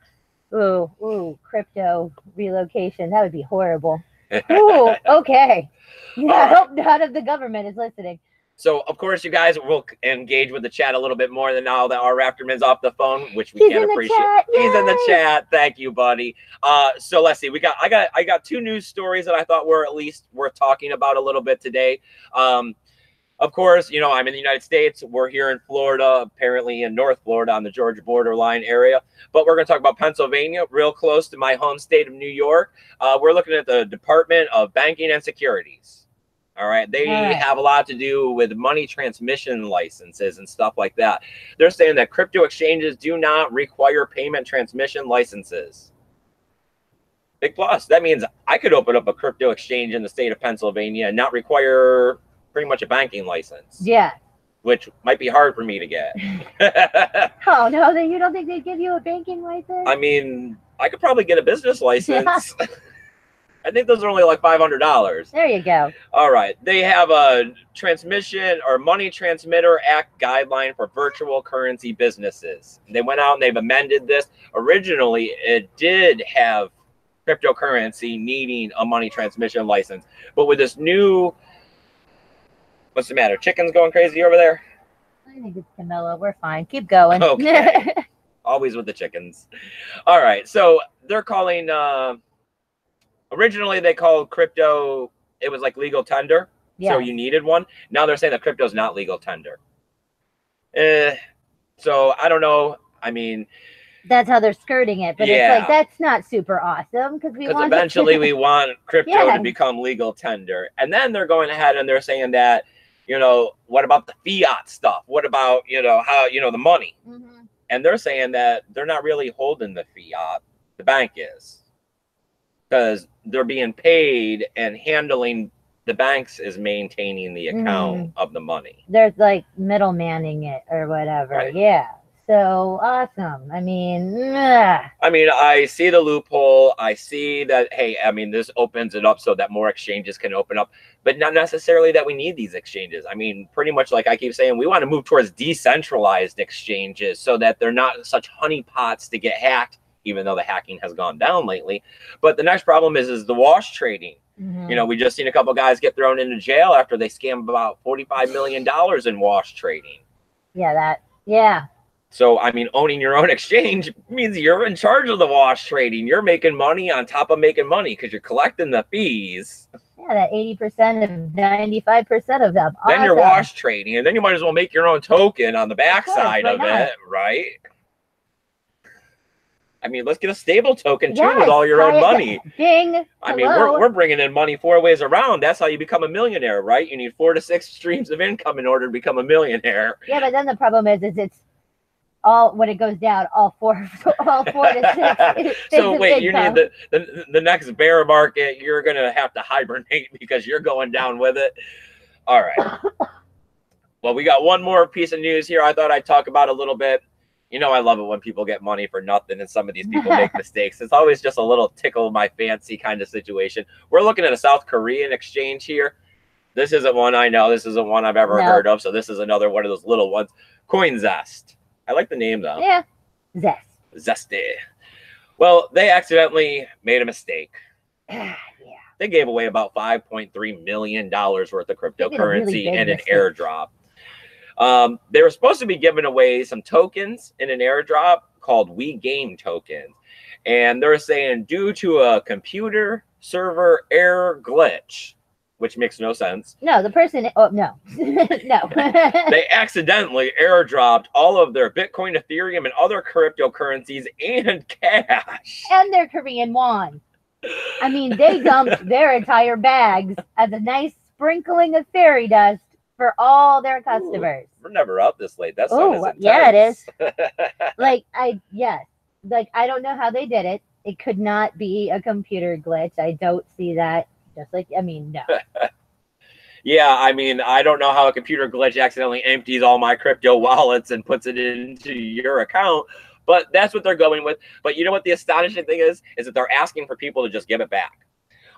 Ooh, crypto relocation. That would be horrible. Ooh, okay. Yeah, I hope none of the government is listening. So, of course, you guys will engage with the chat a little bit more than now that our Raptorman's off the phone, which we can't appreciate. He's in the chat. Thank you, buddy. So let's see. I got 2 news stories that I thought were at least worth talking about a little bit today. Of course, you know, I'm in the United States. We're here in Florida, apparently in North Florida on the Georgia borderline area. But we're going to talk about Pennsylvania, real close to my home state of New York. We're looking at the Department of Banking and Securities. All right. They have a lot to do with money transmission licenses and stuff like that. They're saying that crypto exchanges do not require payment transmission licenses. Big plus. That means I could open up a crypto exchange in the state of Pennsylvania and not require pretty much a banking license. Yeah. Which might be hard for me to get. Oh, no. Then you don't think they'd give you a banking license? I mean, I could probably get a business license. Yeah. I think those are only like $500. There you go. All right. They have a Transmission or Money Transmitter Act guideline for virtual currency businesses. They went out and they've amended this. Originally, it did have cryptocurrency needing a money transmission license. But with this new, what's the matter? Chickens going crazy over there? I think it's Camilla. We're fine. Keep going. Okay. Always with the chickens. All right. So they're calling... originally, they called crypto, it was like legal tender. Yeah. So you needed one. Now they're saying that crypto is not legal tender. So I don't know. I mean, that's how they're skirting it. But it's like, that's not super awesome because eventually we want crypto to become legal tender. And then they're going ahead and they're saying that, you know, what about the fiat stuff? What about, you know, how, you know, the money? Mm-hmm. And they're saying that they're not really holding the fiat. The bank is. Because they're being paid and handling, the banks is maintaining the account of the money. There's like middlemanning it or whatever. Right. Yeah. So awesome. I mean, I see the loophole. I see that, hey, I mean, this opens it up so that more exchanges can open up, but not necessarily that we need these exchanges. I mean, pretty much like I keep saying, we want to move towards decentralized exchanges so that they're not such honeypots to get hacked, even though the hacking has gone down lately. But the next problem is the wash trading. Mm-hmm. You know, we just seen a couple guys get thrown into jail after they scammed about $45 million in wash trading. Yeah. So, I mean, owning your own exchange means you're in charge of the wash trading. You're making money on top of making money because you're collecting the fees. Yeah, that 80% of 95% of them. Then awesome. You're wash trading, and then you might as well make your own token on the backside of it, right? I mean, let's get a stable token too Yes, with all your own money. Ding. I mean, Hello. we're bringing in money 4 ways around. That's how you become a millionaire, right? You need 4 to 6 streams of income in order to become a millionaire. Yeah, but then the problem is it's all when it goes down, all four to 6. So wait, you need the next bear market. You're gonna have to hibernate because you're going down with it. All right. Well, we got one more piece of news here I thought I'd talk about a little bit. You know, I love it when people get money for nothing and some of these people make mistakes. It's always just a little tickle my fancy kind of situation. We're looking at a South Korean exchange here. This isn't one I know. This isn't one I've ever heard of. So this is another one of those little ones. CoinZest. I like the name, though. Yeah. Zesty. Well, they accidentally made a mistake. Yeah. They gave away about $5.3 million worth of cryptocurrency in an airdrop. They were supposed to be giving away some tokens in an airdrop called We Game tokens. And they're saying due to a computer server error glitch, which makes no sense. No, the person, oh, no. No. They accidentally airdropped all of their Bitcoin, Ethereum, and other cryptocurrencies and cash. And their Korean won. I mean, they dumped their entire bags as a nice sprinkling of fairy dust for all their customers. Ooh, we're never up this late. That's yeah, it is. I don't know how they did it. It could not be a computer glitch. I don't see that. No. Yeah, I mean, I don't know how a computer glitch accidentally empties all my crypto wallets and puts it into your account, but that's what they're going with. But you know what the astonishing thing is that they're asking for people to just give it back.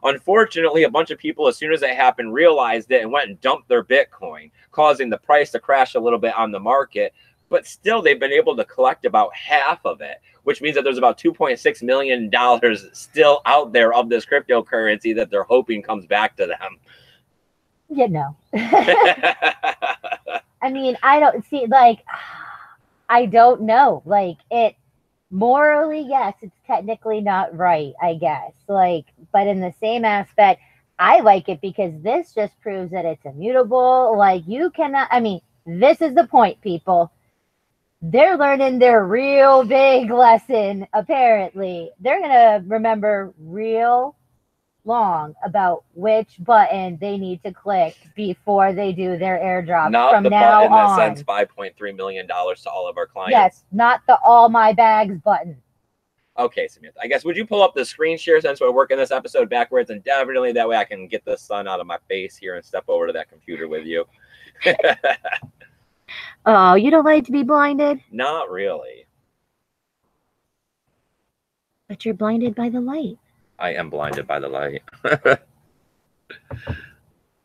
Unfortunately, a bunch of people, as soon as it happened, realized it and went and dumped their Bitcoin, causing the price to crash a little bit on the market. But still, they've been able to collect about half of it, which means that there's about $2.6 million still out there of this cryptocurrency that they're hoping comes back to them. You know. I mean, I don't see, I don't know. It morally, yes, it's technically not right, I guess. But in the same aspect, I like it because this just proves that it's immutable. You cannot, I mean, this is the point, people. They're learning their real big lesson, apparently. They're going to remember real long about which button they need to click before they do their airdrop. Not from the now button on. that sends $5.3 million to all of our clients. Yes, not the all my bags button. Okay, Samantha, I guess, would you pull up the screen share since we're working this episode backwards, and definitely that way I can get the sun out of my face here and step over to that computer with you. Oh, you don't like to be blinded? Not really. But you're blinded by the light. I am blinded by the light.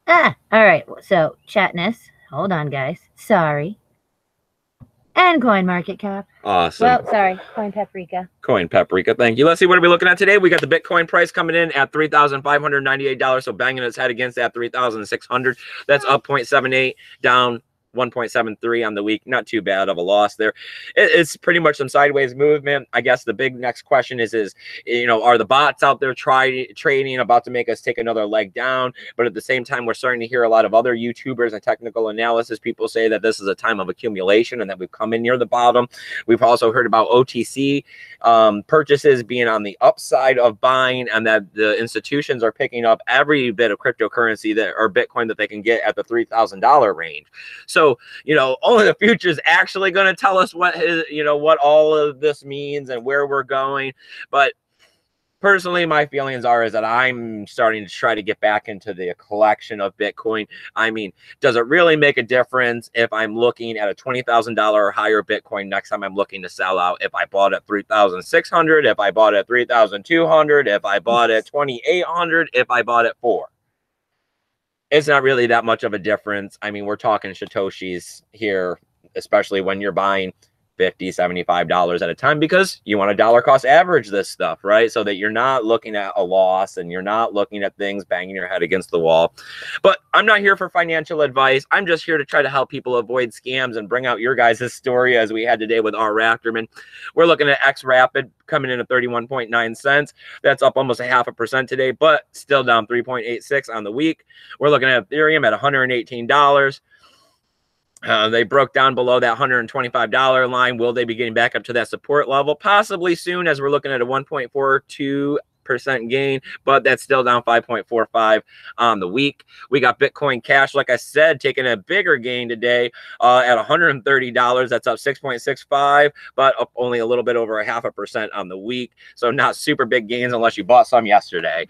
All right. So, Chatness. Hold on, guys. Sorry. And Coin Market Cap. Awesome. Well, sorry. Coin Paprika. Coin Paprika. Thank you. Let's see what are we looking at today. We got the Bitcoin price coming in at $3,598. So banging its head against that 3,600. That's up 0.78, down 1.73 on the week. Not too bad of a loss there. It's pretty much some sideways movement. I guess the big next question is are the bots out there trading about to make us take another leg down? But at the same time, we're starting to hear a lot of other YouTubers and technical analysis people say that this is a time of accumulation and that we've come in near the bottom. We've also heard about OTC purchases being on the upside of buying, and that the institutions are picking up every bit of cryptocurrency or Bitcoin that they can get at the $3,000 range. So, only the future is actually going to tell us what all of this means and where we're going. But personally, my feelings is that I'm starting to try to get back into the collection of Bitcoin. I mean, does it really make a difference if I'm looking at a $20,000 or higher Bitcoin next time I'm looking to sell out? If I bought at 3,600, if I bought at 3,200, if I bought at 2,800, if I bought at 4. It's not really that much of a difference. I mean, we're talking Satoshis here, especially when you're buying $50, $75 at a time, because you want to dollar cost average this stuff, right? So that you're not looking at a loss and you're not looking at things banging your head against the wall. But I'm not here for financial advice. I'm just here to try to help people avoid scams and bring out your guys' story, as we had today with R. Rafterman. We're looking at X Rapid coming in at 31.9 cents. That's up almost 0.5% today, but still down 3.86 on the week. We're looking at Ethereum at $118. They broke down below that $125 line. Will they be getting back up to that support level? Possibly soon, as we're looking at a 1.42% gain, but that's still down 5.45 on the week. We got Bitcoin Cash, like I said, taking a bigger gain today at $130. That's up 6.65, but up only a little bit over 0.5% on the week. So not super big gains unless you bought some yesterday.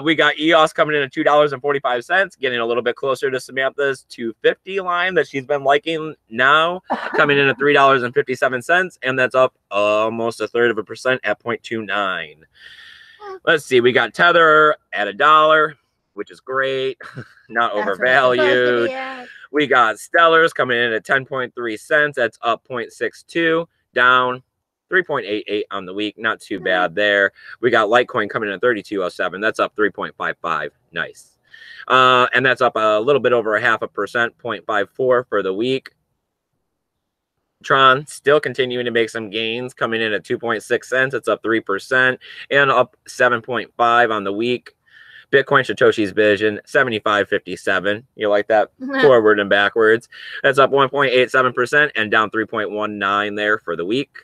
We got EOS coming in at $2.45, getting a little bit closer to Samantha's 250 line that she's been liking now, coming in at $3.57, and that's up almost 1/3% at 0.29. Let's see. We got Tether at $1, which is great. Not overvalued. We got Stellars coming in at 10.3 cents. That's up 0.62, down 3.88 on the week. Not too bad there. We got Litecoin coming in at 32.07. That's up 3.55. Nice. And that's up a little bit over 0.5%, 0.54 for the week. Tron still continuing to make some gains, coming in at 2.6 cents. It's up 3% and up 7.5 on the week. Bitcoin Satoshi's Vision 75.57. You like that? Forward and backwards. That's up 1.87% and down 3.19 there for the week.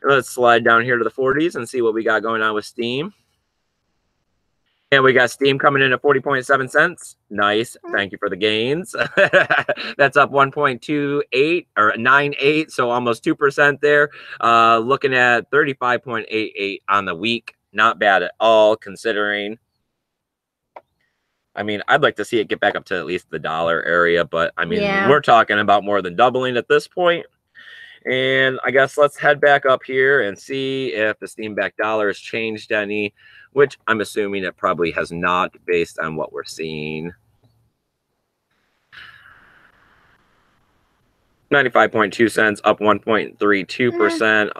Let's slide down here to the 40s and see what we got going on with Steam. And we got Steam coming in at 40.7 cents. Nice. Thank you for the gains. That's up 1.28 or 98, so almost 2% there. Looking at 35.88 on the week. Not bad at all, considering. I mean, I'd like to see it get back up to at least the dollar area, but I mean, we're talking about more than doubling at this point. And I guess let's head back up here and see if the Steam backed dollar has changed any, which I'm assuming it probably has not based on what we're seeing. 95.2 cents, up 1.32%,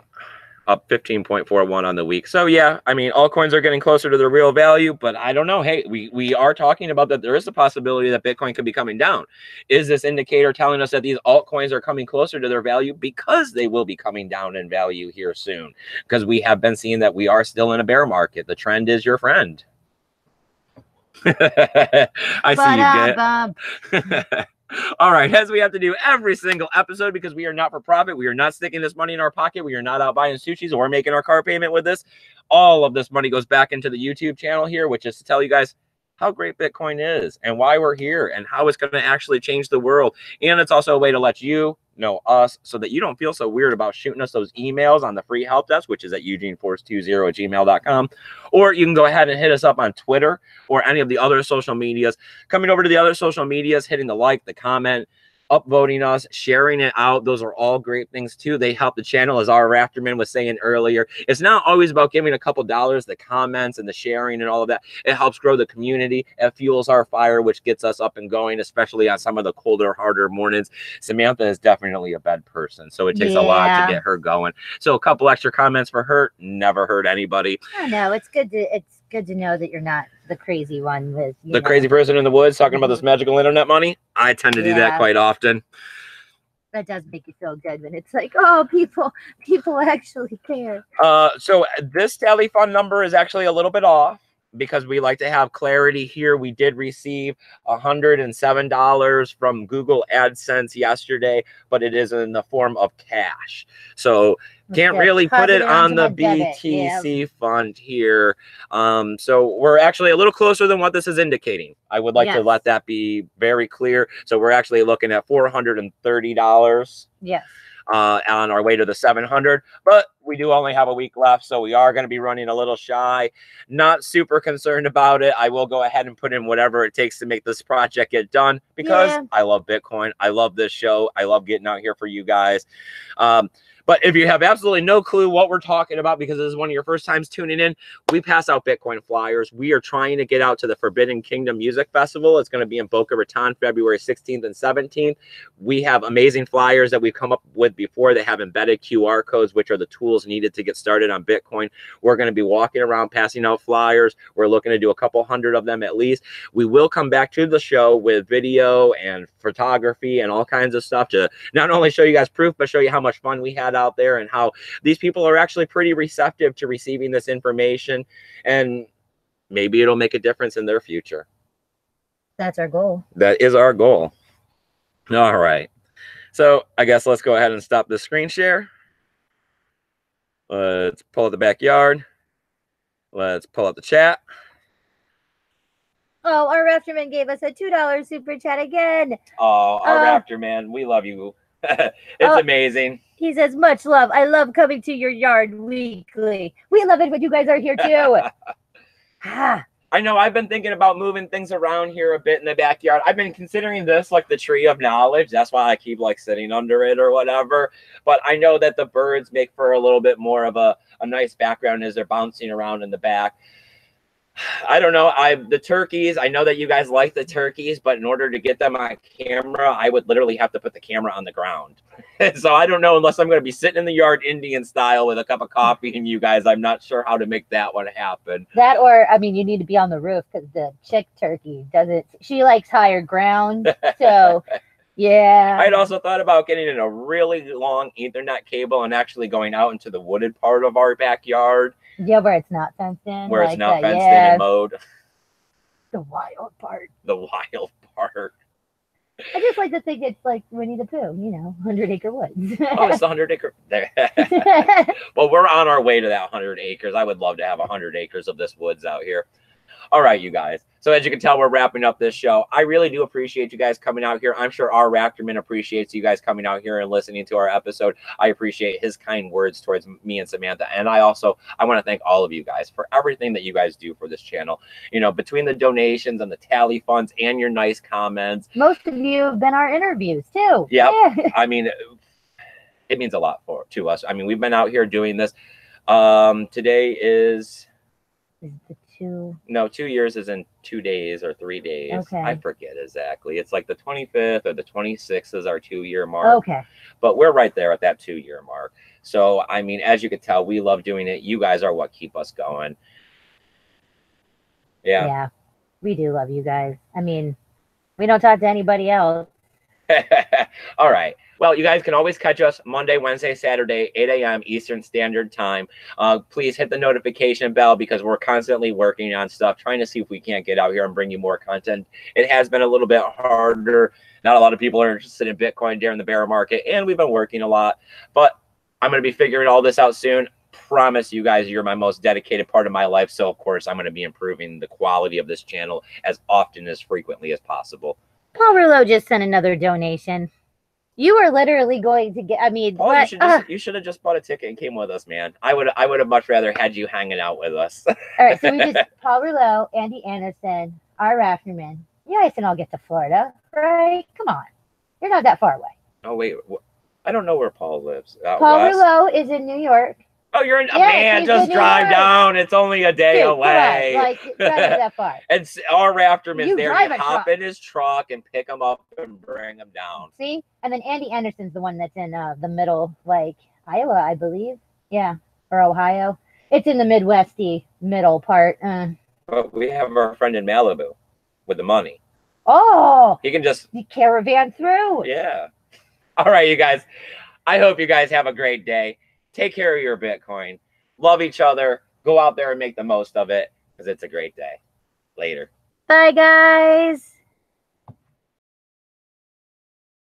up 15.41 on the week. So yeah, I mean, altcoins are getting closer to their real value, but I don't know. Hey, we are talking about that there is a possibility that Bitcoin could be coming down. Is this indicator telling us that these altcoins are coming closer to their value? Because they will be coming down in value here soon, because we have been seeing that we are still in a bear market. The trend is your friend. I see you, Git. All right, as we have to do every single episode, because we are not for profit, we are not sticking this money in our pocket, we are not out buying sushis or making our car payment with this. All of this money goes back into the YouTube channel here, which is to tell you guys how great Bitcoin is and why we're here and how it's going to actually change the world. And it's also a way to let you know us so that you don't feel so weird about shooting us those emails on the free help desk, which is at eugeneforce20@gmail.com. Or you can go ahead and hit us up on Twitter or any of the other social medias. Coming over to the other social medias, hitting the like, the comment, upvoting us, sharing it out. Those are all great things too. They help the channel, as our Rafterman was saying earlier. It's not always about giving a couple dollars, the comments and the sharing and all of that. It helps grow the community. It fuels our fire, which gets us up and going, especially on some of the colder, harder mornings. Samantha is definitely a bed person, so it takes a lot to get her going. So a couple extra comments for her never hurt anybody. I know it's good to know that you're not the crazy one with the crazy person in the woods talking about this magical internet money. I tend to do that quite often. That does make you feel good when it's like, oh, people actually care. So this tally fund number is actually a little bit off, because we like to have clarity here. We did receive $107 from Google AdSense yesterday, but it is in the form of cash. So can't really put it on the BTC fund here. So we're actually a little closer than what this is indicating. I would like to let that be very clear. So we're actually looking at $430. Yes. On our way to the 700, but we do only have a week left, so we are going to be running a little shy. Not super concerned about it. I will go ahead and put in whatever it takes to make this project get done, because I love Bitcoin. I love this show. I love getting out here for you guys. But if you have absolutely no clue what we're talking about, because this is one of your first times tuning in, we pass out Bitcoin flyers. We are trying to get out to the Forbidden Kingdom Music Festival. It's going to be in Boca Raton, February 16th and 17th. We have amazing flyers that we've come up with before. They have embedded QR codes, which are the tools needed to get started on Bitcoin. We're going to be walking around passing out flyers. We're looking to do a couple hundred of them at least. We will come back to the show with video and photography and all kinds of stuff to not only show you guys proof, but show you how much fun we had out there and how these people are actually pretty receptive to receiving this information, and maybe it'll make a difference in their future. That's our goal. That is our goal. All right. So I guess let's go ahead and stop the screen share. Let's pull up the backyard. Let's pull up the chat. Oh, our Raptorman gave us a $2 super chat again. Oh, our Raptor man, we love you. It's amazing. He says, much love. I love coming to your yard weekly. We love it when you guys are here too. I know I've been thinking about moving things around here a bit in the backyard. I've been considering this like the tree of knowledge. That's why I keep like sitting under it or whatever. But I know that the birds make for a little bit more of a nice background as they're bouncing around in the back. I don't know. The turkeys, I know that you guys like the turkeys, but in order to get them on camera, I would literally have to put the camera on the ground. So I don't know, unless I'm going to be sitting in the yard Indian style with a cup of coffee and you guys, I'm not sure how to make that one happen. That, or, I mean, you need to be on the roof because the chick turkey doesn't, she likes higher ground. So, yeah. I'd also thought about getting in a really long Ethernet cable and actually going out into the wooded part of our backyard. Yeah, where it's not fenced in. Where it's not fenced in and mowed. The wild part. The wild part. I just like to think it's like Winnie the Pooh, you know, 100-acre woods. Oh, it's the 100-acre. Well, we're on our way to that 100 acres. I would love to have 100 acres of this woods out here. All right, you guys. So as you can tell, we're wrapping up this show. I really do appreciate you guys coming out here. I'm sure our Raptorman appreciates you guys coming out here and listening to our episode. I appreciate his kind words towards me and Samantha. And I want to thank all of you guys for everything that you guys do for this channel. You know, between the donations and the tally funds and your nice comments. Most of you have been our interviews too. Yep. Yeah. I mean, it means a lot to us. I mean, we've been out here doing this. Today is... No, 2 years is in 2 days or 3 days. Okay. I forget exactly. It's like the 25th or the 26th is our 2-year mark. Okay. But we're right there at that 2-year mark. So, I mean, as you can tell, we love doing it. You guys are what keep us going. Yeah. Yeah. We do love you guys. I mean, we don't talk to anybody else. All right. Well, you guys can always catch us Monday, Wednesday, Saturday, 8 a.m. Eastern Standard Time. Please hit the notification bell because we're constantly working on stuff, trying to see if we can't get out here and bring you more content. It has been a little bit harder. Not a lot of people are interested in Bitcoin during the bear market, and we've been working a lot. But I'm going to be figuring all this out soon. Promise you guys, you're my most dedicated part of my life. So, of course, I'm going to be improving the quality of this channel as often, as frequently as possible. Paul Rouleau just sent another donation. You are literally going to get, I mean, oh, you should have just bought a ticket and came with us, man. I would have much rather had you hanging out with us. All right, so we just, Paul Rouleau, Andy Anderson, our Raptorman. You guys can all get to Florida, right? Come on. You're not that far away. Oh, wait. I don't know where Paul lives. Paul Rouleau is in New York. Oh, you're in, man, just drive down. It's only a day away. Like, it's not even that far. And our Raptorman's there. You hop truck in his truck and pick him up and bring him down. See? And then Andy Anderson's the one that's in the middle, like Iowa, I believe. Yeah. Or Ohio. It's in the Midwesty middle part. But we have our friend in Malibu with the money. Oh! He can just... caravan through. Yeah. All right, you guys. I hope you guys have a great day. Take care of your Bitcoin. Love each other. Go out there and make the most of it because it's a great day. Later. Bye, guys.